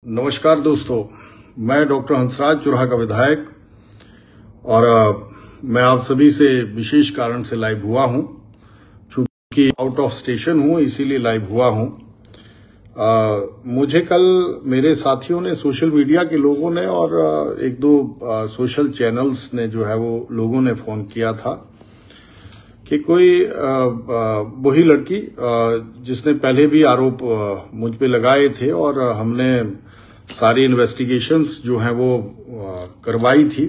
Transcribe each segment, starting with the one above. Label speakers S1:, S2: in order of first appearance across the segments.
S1: नमस्कार दोस्तों, मैं डॉक्टर हंसराज चुराहा का विधायक और मैं आप सभी से विशेष कारण से लाइव हुआ हूं। चूंकि आउट ऑफ स्टेशन हूं इसीलिए लाइव हुआ हूं। मुझे कल मेरे साथियों ने, सोशल मीडिया के लोगों ने और एक दो सोशल चैनल्स ने जो है वो लोगों ने फोन किया था कि कोई वही लड़की जिसने पहले भी आरोप मुझ पे लगाए थे और हमने सारी इन्वेस्टिगेशंस जो हैं वो करवाई थी,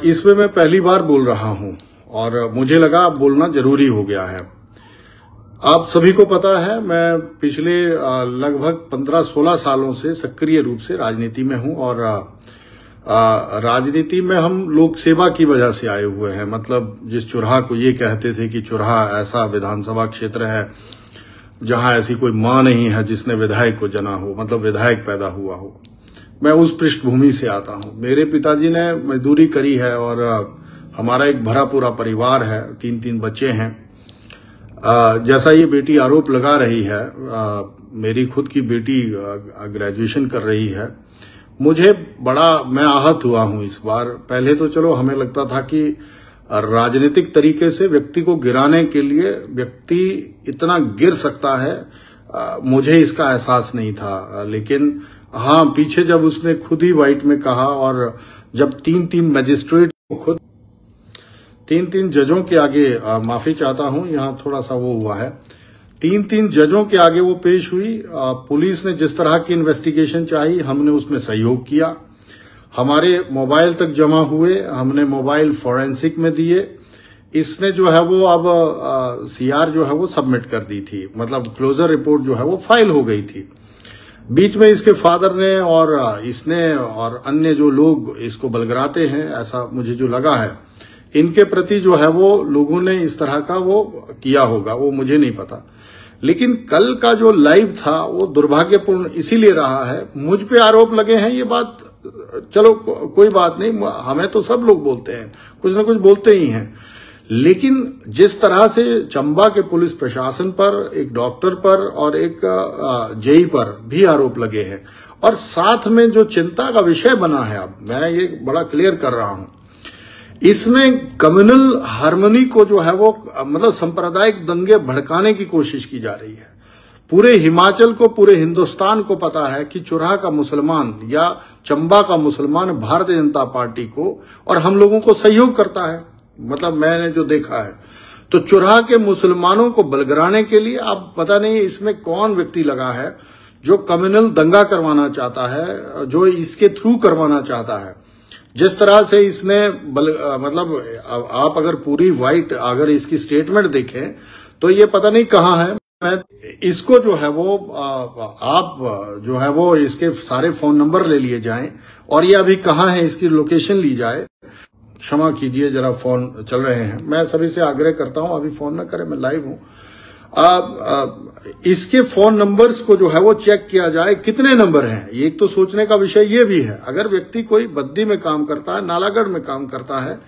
S1: इसमें मैं पहली बार बोल रहा हूं और मुझे लगा अब बोलना जरूरी हो गया है। आप सभी को पता है मैं पिछले लगभग 15-16 सालों से सक्रिय रूप से राजनीति में हूं और राजनीति में हम लोक सेवा की वजह से आए हुए हैं। मतलब जिस चुराहा को ये कहते थे कि चुराहा ऐसा विधानसभा क्षेत्र है जहां ऐसी कोई मां नहीं है जिसने विधायक को जना हो, मतलब विधायक पैदा हुआ हो। मैं उस पृष्ठभूमि से आता हूं। मेरे पिताजी ने मजदूरी करी है और हमारा एक भरा पूरा परिवार है, 3 बच्चे हैं। जैसा ये बेटी आरोप लगा रही है, मेरी खुद की बेटी ग्रेजुएशन कर रही है। मुझे मैं आहत हुआ हूं इस बार। पहले तो चलो हमें लगता था कि राजनीतिक तरीके से व्यक्ति को गिराने के लिए व्यक्ति इतना गिर सकता है, मुझे इसका एहसास नहीं था। लेकिन हाँ, पीछे जब उसने खुद ही वाइट में कहा और जब 3 मजिस्ट्रेट खुद 3 जजों के आगे, माफी चाहता हूं यहाँ थोड़ा सा वो हुआ है, 3 जजों के आगे वो पेश हुई। पुलिस ने जिस तरह की इन्वेस्टिगेशन चाही हमने उसमें सहयोग किया। हमारे मोबाइल तक जमा हुए, हमने मोबाइल फॉरेंसिक में दिए। इसने जो है वो अब सीआर जो है वो सबमिट कर दी थी, मतलब क्लोजर रिपोर्ट जो है वो फाइल हो गई थी। बीच में इसके फादर ने और इसने और अन्य जो लोग इसको बलगराते हैं, ऐसा मुझे जो लगा है, इनके प्रति जो है वो लोगों ने इस तरह का वो किया होगा, वो मुझे नहीं पता। लेकिन कल का जो लाइव था वो दुर्भाग्यपूर्ण इसीलिए रहा है। मुझ पे आरोप लगे हैं, ये बात चलो कोई बात नहीं, हमें तो सब लोग बोलते हैं, कुछ ना कुछ बोलते ही हैं। लेकिन जिस तरह से चंबा के पुलिस प्रशासन पर, एक डॉक्टर पर और एक जेई पर भी आरोप लगे हैं और साथ में जो चिंता का विषय बना है, अब मैं ये बड़ा क्लियर कर रहा हूं, इसमें कम्युनल हार्मनी को जो है वो मतलब सांप्रदायिक दंगे भड़काने की कोशिश की जा रही है। पूरे हिमाचल को, पूरे हिंदुस्तान को पता है कि चुराहा का मुसलमान या चंबा का मुसलमान भारतीय जनता पार्टी को और हम लोगों को सहयोग करता है। मतलब मैंने जो देखा है, तो चुराहा के मुसलमानों को बलगराने के लिए अब पता नहीं इसमें कौन व्यक्ति लगा है जो कम्युनल दंगा करवाना चाहता है, जो इसके थ्रू करवाना चाहता है। जिस तरह से इसने मतलब आप अगर पूरी वाइट अगर इसकी स्टेटमेंट देखें तो ये पता नहीं कहाँ है। इसको जो है वो आप जो है वो इसके सारे फोन नंबर ले लिए जाएं और ये अभी कहाँ है इसकी लोकेशन ली जाए। क्षमा कीजिए, जरा फोन चल रहे हैं, मैं सभी से आग्रह करता हूं अभी फोन न करें, मैं लाइव हूं। इसके फोन नंबर्स को जो है वो चेक किया जाए, कितने नंबर हैं। एक तो सोचने का विषय ये भी है, अगर व्यक्ति कोई बद्दी में काम करता है, नालागढ़ में काम करता है,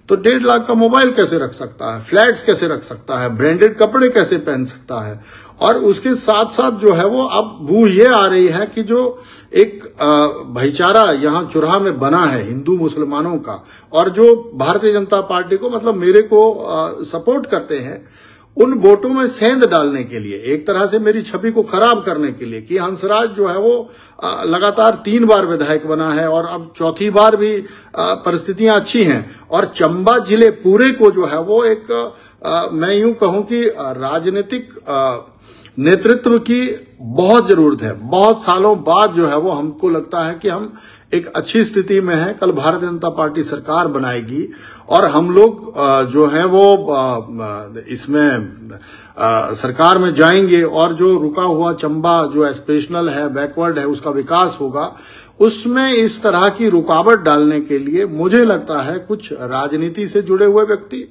S1: तो 1.5 लाख का मोबाइल कैसे रख सकता है, फ्लैट्स कैसे रख सकता है, ब्रांडेड कपड़े कैसे पहन सकता है। और उसके साथ साथ जो है वो अब बू ये आ रही है कि जो एक भाईचारा यहाँ चुराहा में बना है हिंदू मुसलमानों का, और जो भारतीय जनता पार्टी को, मतलब मेरे को सपोर्ट करते हैं, उन वोटों में सेंध डालने के लिए, एक तरह से मेरी छवि को खराब करने के लिए कि हंसराज जो है वो लगातार 3 बार विधायक बना है और अब चौथी बार भी परिस्थितियां अच्छी हैं और चंबा जिले पूरे को जो है वो एक मैं यूं कहूं कि राजनीतिक नेतृत्व की बहुत जरूरत है। बहुत सालों बाद जो है वो हमको लगता है कि हम एक अच्छी स्थिति में हैं। कल भारतीय जनता पार्टी सरकार बनाएगी और हम लोग जो है वो इसमें सरकार में जाएंगे और जो रुका हुआ चंबा जो एस्पिरेशनल है, बैकवर्ड है, उसका विकास होगा। उसमें इस तरह की रुकावट डालने के लिए मुझे लगता है कुछ राजनीति से जुड़े हुए व्यक्ति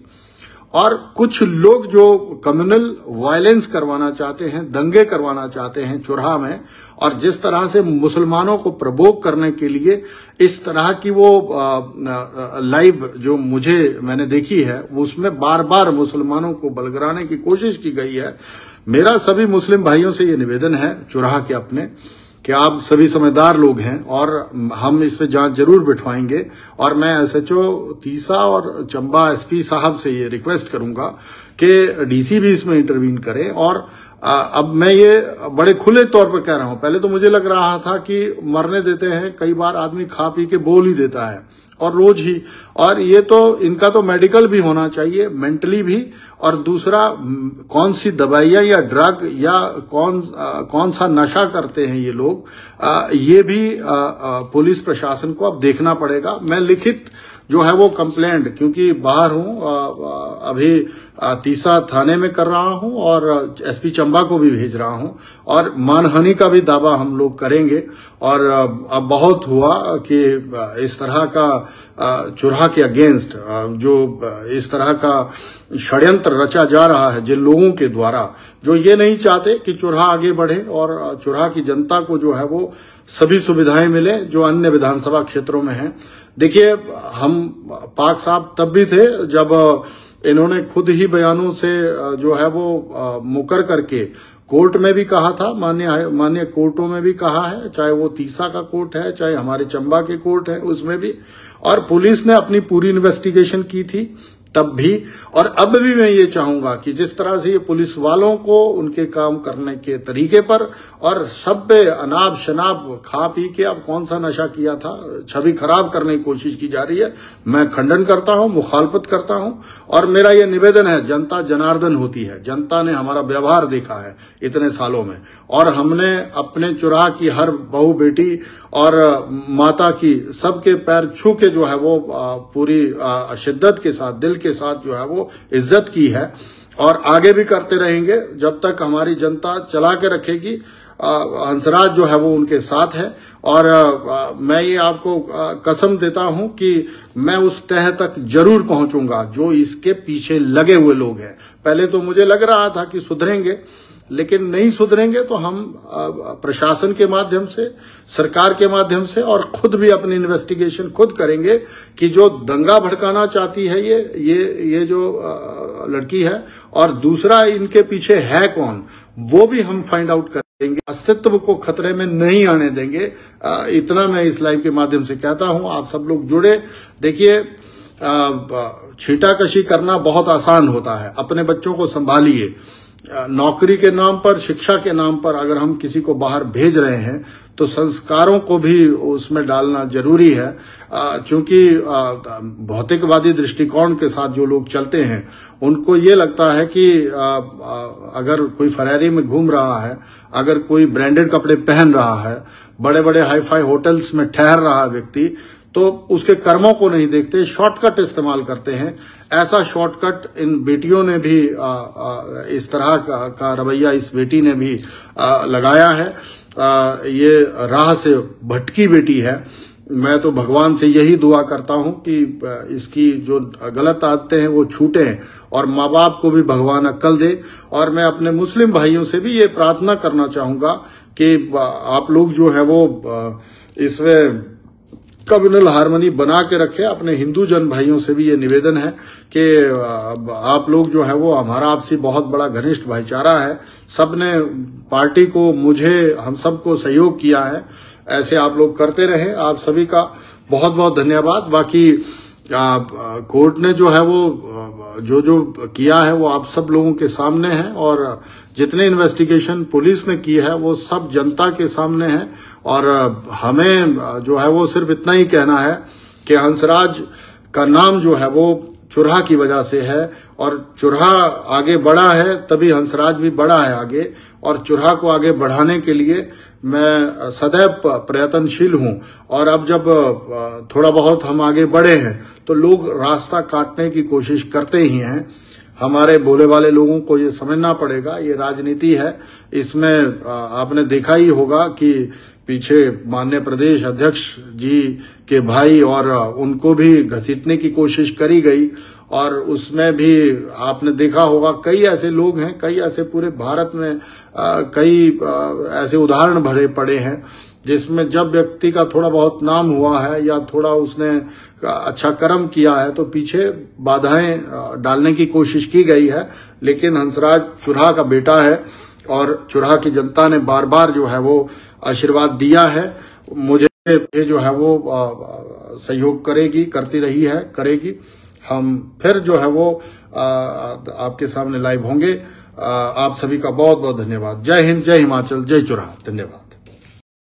S1: और कुछ लोग जो कम्युनल वायलेंस करवाना चाहते हैं, दंगे करवाना चाहते हैं चुराहा में, और जिस तरह से मुसलमानों को प्रवोक करने के लिए इस तरह की वो लाइव जो मैंने देखी है, उसमें बार बार मुसलमानों को बलगराने की कोशिश की गई है। मेरा सभी मुस्लिम भाइयों से ये निवेदन है, चुराहा के अपने, कि आप सभी समझदार लोग हैं और हम इस पे जांच जरूर बिठवाएंगे। और मैं एसएचओ तीसा और चंबा एसपी साहब से ये रिक्वेस्ट करूंगा कि डीसी भी इसमें इंटरवीन करे। और अब मैं ये बड़े खुले तौर पर कह रहा हूं, पहले तो मुझे लग रहा था कि मरने देते हैं, कई बार आदमी खा पी के बोल ही देता है और रोज ही, और ये तो इनका तो मेडिकल भी होना चाहिए, मेंटली भी। और दूसरा, कौन सी दवाइयां या ड्रग या कौन सा नशा करते हैं ये लोग, ये भी पुलिस प्रशासन को अब देखना पड़ेगा। मैं लिखित जो है वो कंप्लेंट, क्योंकि बाहर हूं अभी तीसा थाने में कर रहा हूं और एसपी चंबा को भी भेज रहा हूं, और मानहानि का भी दावा हम लोग करेंगे। और अब बहुत हुआ कि इस तरह का चुराहा के अगेंस्ट जो इस तरह का षड्यंत्र रचा जा रहा है जिन लोगों के द्वारा, जो ये नहीं चाहते कि चुराहा आगे बढ़े और चुराहा की जनता को जो है वो सभी सुविधाएं मिले जो अन्य विधानसभा क्षेत्रों में हैं। देखिए, हम पाक साहब तब भी थे जब इन्होंने खुद ही बयानों से जो है वो मुकर करके कोर्ट में भी कहा था, मान्य कोर्टों में भी कहा है, चाहे वो तीसा का कोर्ट है, चाहे हमारे चंबा के कोर्ट है, उसमें भी। और पुलिस ने अपनी पूरी इन्वेस्टिगेशन की थी तब भी। और अब भी मैं ये चाहूंगा कि जिस तरह से ये पुलिस वालों को उनके काम करने के तरीके पर और सब पे अनाप शनाप खा पी के अब कौन सा नशा किया था, छवि खराब करने की कोशिश की जा रही है, मैं खंडन करता हूं, मुखालफत करता हूं। और मेरा ये निवेदन है, जनता जनार्दन होती है, जनता ने हमारा व्यवहार देखा है इतने सालों में, और हमने अपने चुराहा की हर बहू बेटी और माता की सबके पैर छू के जो है वो पूरी शिद्दत के साथ, दिल के साथ जो है वो इज्जत की है, और आगे भी करते रहेंगे जब तक हमारी जनता चला के रखेगी। हंसराज जो है वो उनके साथ है। और मैं ये आपको कसम देता हूं कि मैं उस तह तक जरूर पहुंचूंगा जो इसके पीछे लगे हुए लोग हैं। पहले तो मुझे लग रहा था कि सुधरेंगे, लेकिन नहीं सुधरेंगे तो हम प्रशासन के माध्यम से, सरकार के माध्यम से, और खुद भी अपनी इन्वेस्टिगेशन खुद करेंगे कि जो दंगा भड़काना चाहती है ये जो लड़की है, और दूसरा इनके पीछे है कौन, वो भी हम फाइंड आउट करेंगे। अस्तित्व को खतरे में नहीं आने देंगे। इतना मैं इस लाइव के माध्यम से कहता हूं। आप सब लोग जुड़े। देखिए, छींटाकशी करना बहुत आसान होता है, अपने बच्चों को संभालिए। नौकरी के नाम पर, शिक्षा के नाम पर अगर हम किसी को बाहर भेज रहे हैं तो संस्कारों को भी उसमें डालना जरूरी है, क्योंकि भौतिकवादी दृष्टिकोण के साथ जो लोग चलते हैं उनको ये लगता है कि अगर कोई फरारी में घूम रहा है, अगर कोई ब्रांडेड कपड़े पहन रहा है, बड़े बड़े हाईफाई होटल्स में ठहर रहा है व्यक्ति, तो उसके कर्मों को नहीं देखते, शॉर्टकट इस्तेमाल करते हैं। ऐसा शॉर्टकट इन बेटियों ने भी इस तरह का रवैया इस बेटी ने भी लगाया है। ये राह से भटकी बेटी है। मैं तो भगवान से यही दुआ करता हूं कि इसकी जो गलत आदतें हैं वो छूटें, और माँ बाप को भी भगवान अक्ल दे। और मैं अपने मुस्लिम भाइयों से भी ये प्रार्थना करना चाहूंगा कि आप लोग जो है वो इसमें कम्युनल हार्मनी बना के रखे। अपने हिंदू जन भाइयों से भी ये निवेदन है कि आप लोग जो है वो, हमारा आपसी बहुत बड़ा घनिष्ठ भाईचारा है, सबने पार्टी को, मुझे, हम सबको सहयोग किया है। ऐसे आप लोग करते रहे। आप सभी का बहुत बहुत धन्यवाद। बाकी कोर्ट ने जो है वो जो किया है वो आप सब लोगों के सामने है, और जितने इन्वेस्टिगेशन पुलिस ने की है वो सब जनता के सामने है। और हमें जो है वो सिर्फ इतना ही कहना है कि हंसराज का नाम जो है वो चुराहा की वजह से है, और चुराहा आगे बढ़ा है तभी हंसराज भी बढ़ा है आगे। और चुराहा को आगे बढ़ाने के लिए मैं सदैव प्रयत्नशील हूं। और अब जब थोड़ा बहुत हम आगे बढ़े हैं तो लोग रास्ता काटने की कोशिश करते ही हैं। हमारे भोले वाले लोगों को ये समझना पड़ेगा, ये राजनीति है। इसमें आपने देखा ही होगा कि पीछे माननीय प्रदेश अध्यक्ष जी के भाई, और उनको भी घसीटने की कोशिश करी गई, और उसमें भी आपने देखा होगा कई ऐसे लोग हैं, कई ऐसे पूरे भारत में कई ऐसे उदाहरण भरे पड़े हैं जिसमें जब व्यक्ति का थोड़ा बहुत नाम हुआ है या थोड़ा उसने अच्छा कर्म किया है तो पीछे बाधाएं डालने की कोशिश की गई है। लेकिन हंसराज चुराहा का बेटा है, और चुराहा की जनता ने बार बार जो है वो आशीर्वाद दिया है, मुझे जो है वो सहयोग करती रही है, करेगी। हम फिर जो है वो आपके सामने लाइव होंगे। आप सभी का बहुत बहुत धन्यवाद। जय हिंद, जय हिमाचल, जय चुराहा। धन्यवाद।